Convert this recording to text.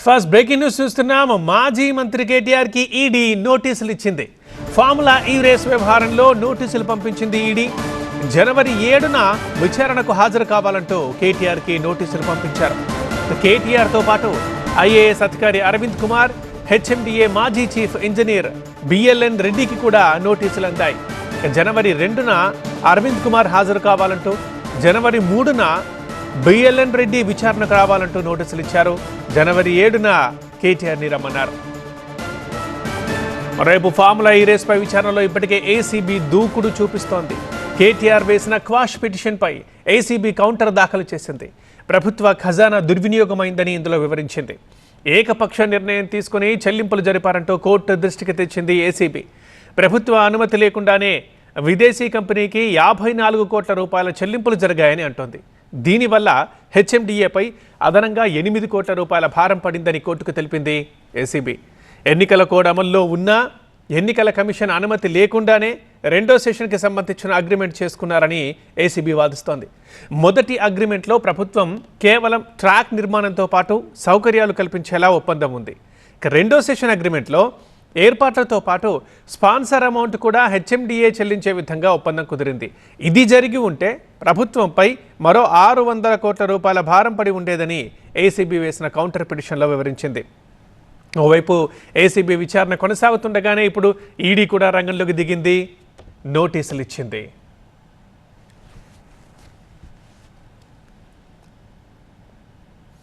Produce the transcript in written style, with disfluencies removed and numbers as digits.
First breaking news చూస్తున్నాం. మాజీ మంత్రి కేటీఆర్ కి ఈడీ నోటీసులు ఇచ్చింది. ఫార్ములా ఈ రేస్ వ్యవహారంలో నోటీసులు పంపించింది ఈడీ. జనవరి 7న విచారణకు హాజరు కావాలంటూ కేటీఆర్ కి నోటీసులు పంపించారు. కేటీఆర్ తో పాటు ఐఏఎస్ అధికారి అరవింద్ కుమార్, హెచ్ఎండిఏ మాజీ చీఫ్ ఇంజనీర్ బిఎల్ఎన్ రెడ్డికి కూడా నోటీసులు అందాయి. జనవరి 2న అరవింద్ కుమార్ హాజరు కావాలంటూ, జనవరి 3న బిఎల్ఎన్ రెడ్డి విచారణకు రావాలంటూ నోటీసులు ఇచ్చారు. జనవరి 7న కేటీఆర్ని రమ్మన్నారు. రేపు ఫార్ములా ఈ రేస్ పై విచారణలో ఇప్పటికే ఏసీబీ దూకుడు చూపిస్తోంది. కేటీఆర్ వేసిన క్వాష్ పిటిషన్పై ఏసీబీ కౌంటర్ దాఖలు చేసింది. ప్రభుత్వ ఖజానా దుర్వినియోగమైందని ఇందులో వివరించింది. ఏకపక్ష నిర్ణయం తీసుకుని చెల్లింపులు జరిపారంటూ కోర్టు దృష్టికి తెచ్చింది ఏసీబీ. ప్రభుత్వ అనుమతి లేకుండానే విదేశీ కంపెనీకి 54 కోట్ల రూపాయల చెల్లింపులు జరిగాయని అంటోంది. దీనివల్ల హెచ్ఎండిఏపై అదనంగా 8 కోట్ల రూపాయల భారం పడిందని కోర్టుకు తెలిపింది ఏసీబీ. ఎన్నికల కోడ్ అమల్లో ఉన్నా ఎన్నికల కమిషన్ అనుమతి లేకుండానే రెండో సెషన్కి సంబంధించిన అగ్రిమెంట్ చేసుకున్నారని ఏసీబీ వాదిస్తోంది. మొదటి అగ్రిమెంట్లో ప్రభుత్వం కేవలం ట్రాక్ నిర్మాణంతో పాటు సౌకర్యాలు కల్పించేలా ఒప్పందం ఉంది. రెండో సెషన్ అగ్రిమెంట్లో ఏర్పాట్లతో పాటు స్పాన్సర్ అమౌంట్ కూడా హెచ్ఎండిఏ చెల్లించే విధంగా ఒప్పందం కుదిరింది. ఇది జరిగి ఉంటే ప్రభుత్వంపై మరో 600 కోట్ల రూపాయల భారం పడి ఉండేదని ఏసీబీ వేసిన కౌంటర్ పిటిషన్లో వివరించింది. ఓవైపు ఏసీబీ విచారణ కొనసాగుతుండగానే ఇప్పుడు ఈడీ కూడా రంగంలోకి దిగింది, నోటీసులు ఇచ్చింది.